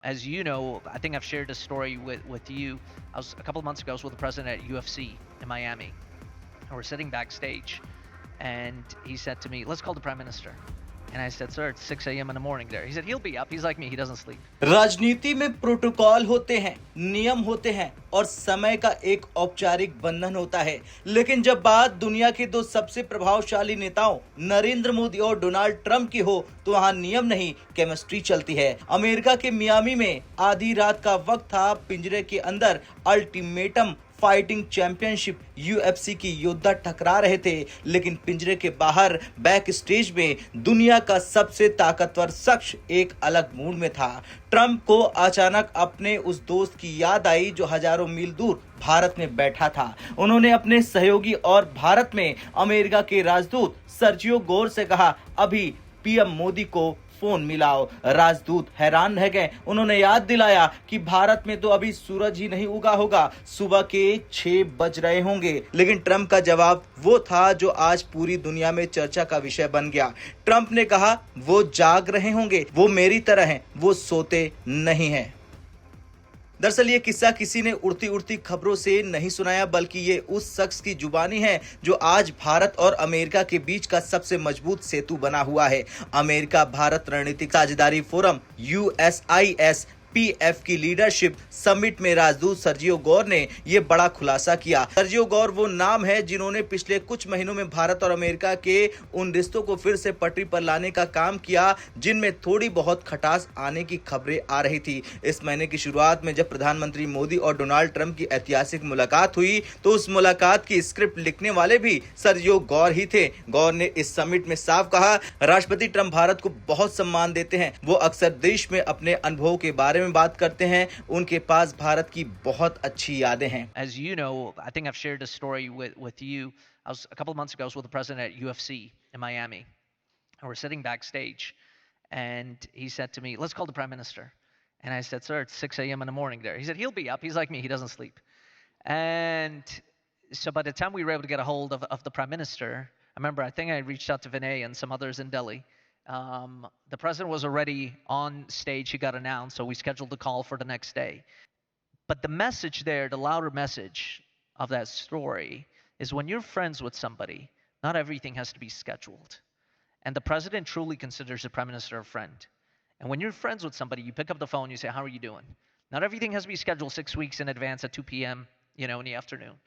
As you know, I think I've shared this story with you. I was a couple of months ago. I was with the president at UFC in Miami, and we're sitting backstage, and he said to me, "Let's call the prime minister." And I said, "Sir, it's 6 a.m. in the morning there." He said, "He'll be up. He's like me. He doesn't sleep." राजनीति में protocol होते हैं, नियम होते हैं और समय का एक औपचारिक बंधन होता है। लेकिन जब बात दुनिया के दो सबसे प्रभावशाली नेताओं नरेंद्र मोदी और डोनाल्ड ट्रंप की हो, तो वहां नियम नहीं, केमिस्ट्री चलती है। अमेरिका के मियामी में आधी रात का वक्त था। पिंजरे के अंदर अल्टीमेटम फाइटिंग चैंपियनशिप यूएफसी की योद्धा टकरा रहे थे, लेकिन पिंजरे के बाहर बैक स्टेज में दुनिया का सबसे ताकतवर शख्स एक अलग मूड में था। ट्रंप को अचानक अपने उस दोस्त की याद आई जो हजारों मील दूर भारत में बैठा था। उन्होंने अपने सहयोगी और भारत में अमेरिका के राजदूत सर्जियो गोर से कहा, अभी पीएम मोदी को फोन मिलाओ। राजदूत हैरान रह गए। उन्होंने याद दिलाया कि भारत में तो अभी सूरज ही नहीं उगा होगा, सुबह के 6 बज रहे होंगे। लेकिन ट्रंप का जवाब वो था जो आज पूरी दुनिया में चर्चा का विषय बन गया। ट्रंप ने कहा, वो जाग रहे होंगे, वो मेरी तरह हैं, वो सोते नहीं हैं। दरअसल ये किस्सा किसी ने उड़ती उड़ती खबरों से नहीं सुनाया, बल्कि ये उस शख्स की जुबानी है जो आज भारत और अमेरिका के बीच का सबसे मजबूत सेतु बना हुआ है। अमेरिका भारत रणनीतिक साझेदारी फोरम USIS PF की लीडरशिप समिट में राजदूत सर्जियो गौर ने यह बड़ा खुलासा किया। सर्जियो गौर वो नाम है जिन्होंने पिछले कुछ महीनों में भारत और अमेरिका के उन रिश्तों को फिर से पटरी पर लाने का काम किया जिनमें थोड़ी बहुत खटास आने की खबरें आ रही थी। इस महीने की शुरुआत में जब प्रधानमंत्री मोदी और डोनाल्ड ट्रंप की ऐतिहासिक मुलाकात हुई, तो उस मुलाकात की स्क्रिप्ट लिखने वाले भी सर्जियो गौर ही थे। गौर ने इस समिट में साफ कहा, राष्ट्रपति ट्रंप भारत को बहुत सम्मान देते हैं। वो अक्सर देश में अपने अनुभव के बारे में बात करते हैं। उनके पास भारत की बहुत अच्छी यादें हैं। As you know, I think I've shared this story with you. I was a couple of months ago. I was with the president at UFC in Miami, and we're sitting backstage, and he said to me, "Let's call the prime minister." And I said, "Sir, it's 6 a.m. in the morning there." He said, "He'll be up. He's like me. He doesn't sleep." And so by the time we were able to get a hold of the prime minister, I remember I think I reached out to Vinay and some others in Delhi. The president was already on stage. He got announced, so we scheduled the call for the next day. But the message there, the louder message of that story, is when you're friends with somebody, not everything has to be scheduled. And the president truly considers the prime minister a friend. And when you're friends with somebody, you pick up the phone, you say, "How are you doing?" Not everything has to be scheduled 6 weeks in advance at 2 p.m., in the afternoon.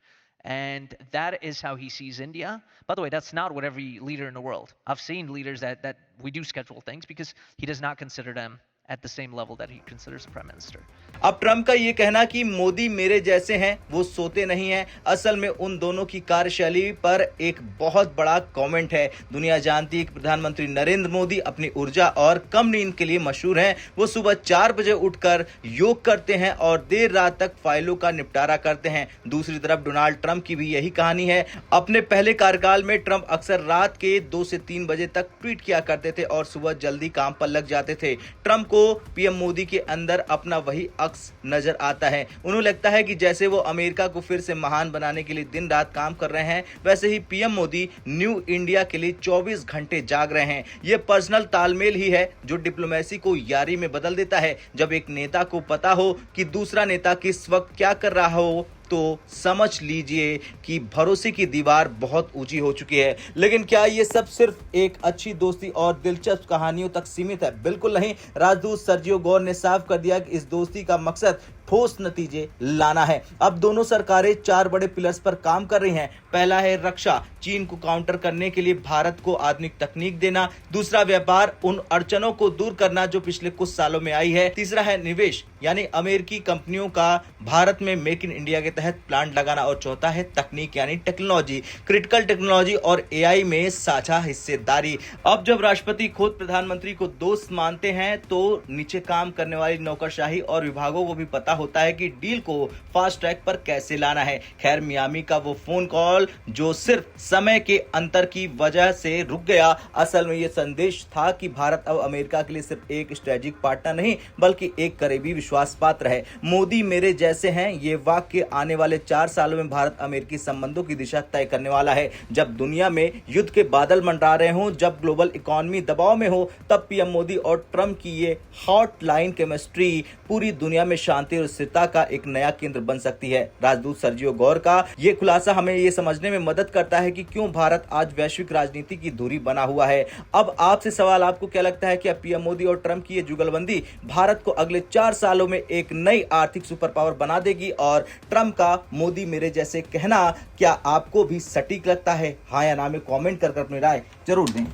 And that is how he sees India. By the way, that's not what every leader in the world. I've seen leaders that we do schedule things because he does not consider them at the same level that he considers the prime minister. अब Trump का ये कहना कि मोदी मेरे जैसे हैं, वो सोते नहीं हैं, असल में उन दोनों की कार्यशैली पर एक बहुत बड़ा कमेंट है। दुनिया जानती है कि प्रधानमंत्री नरेंद्र मोदी अपनी ऊर्जा और कम नींद के लिए मशहूर हैं। वो सुबह 4 बजे उठकर योग करते हैं और देर रात तक फाइलों का निपटारा करते हैं। दूसरी तरफ डोनाल्ड ट्रंप की भी यही कहानी है। अपने पहले कार्यकाल में ट्रंप अक्सर रात के 2 से 3 बजे तक ट्वीट किया करते थे और सुबह जल्दी काम पर लग जाते थे। ट्रंप को पीएम मोदी के अंदर अपना वही अक्स नजर आता है। उन्हें लगता है कि जैसे वो अमेरिका को फिर से महान बनाने के लिए दिन रात काम कर रहे हैं, वैसे ही पीएम मोदी न्यू इंडिया के लिए 24 घंटे जाग रहे हैं। ये पर्सनल तालमेल ही है जो डिप्लोमेसी को यारी में बदल देता है। जब एक नेता को पता हो कि दूसरा नेता किस वक्त क्या कर रहा हो, तो समझ लीजिए कि भरोसे की दीवार बहुत ऊंची हो चुकी है। लेकिन क्या ये सब सिर्फ एक अच्छी दोस्ती और दिलचस्प कहानियों तक सीमित है? बिल्कुल नहीं। राजदूत सर्जियो गौर ने साफ कर दिया कि इस दोस्ती का मकसद ठोस नतीजे लाना है। अब दोनों सरकारें 4 बड़े पिलर्स पर काम कर रही हैं। पहला है रक्षा, चीन को काउंटर करने के लिए भारत को आधुनिक तकनीक देना। दूसरा व्यापार, उन अड़चनों को दूर करना जो पिछले कुछ सालों में आई है। तीसरा है निवेश, यानी अमेरिकी कंपनियों का भारत में मेक इन इंडिया के तहत प्लांट लगाना। और चौथा है तकनीक, यानी टेक्नोलॉजी, क्रिटिकल टेक्नोलॉजी और एआई में साझा हिस्सेदारी। अब जब राष्ट्रपति खुद प्रधानमंत्री को दोस्त मानते हैं, तो नीचे काम करने वाली नौकरशाही और विभागों को भी पता पता होता है कि डील को फास्ट ट्रैक पर कैसे लाना है। खैर, मियामी का वो फोन कॉल जो सिर्फ समय के अंतर की वजह से रुक गया, असल में ये संदेश था कि भारत अब अमेरिका के लिए सिर्फ एक स्ट्रेटेजिक पार्टनर नहीं बल्कि एक करीबी विश्वास पात्र है। मोदी मेरे जैसे हैं, ये वाक्य आने वाले 4 सालों में भारत अमेरिकी संबंधों की दिशा तय करने वाला है। जब दुनिया में युद्ध के बादल मंडरा रहे हों, जब ग्लोबल इकोनॉमी दबाव में हो, तब पीएम मोदी और ट्रंप की ये हॉटलाइन केमिस्ट्री पूरी दुनिया में शांति और स्थिरता का एक नया केंद्र बन सकती है। राजदूत सर्जियो गौर का ये खुलासा हमें ये समझने में मदद करता है कि क्यों भारत आज वैश्विक राजनीति की धुरी बना हुआ है। अब आपसे सवाल, आपको क्या लगता है कि पीएम मोदी और ट्रंप की ये जुगलबंदी भारत को अगले 4 सालों में एक नई आर्थिक सुपर पावर बना देगी? और ट्रंप का मोदी मेरे जैसे कहना क्या आपको भी सटीक लगता है? हाँ या ना में कमेंट कर अपनी राय जरूर दें।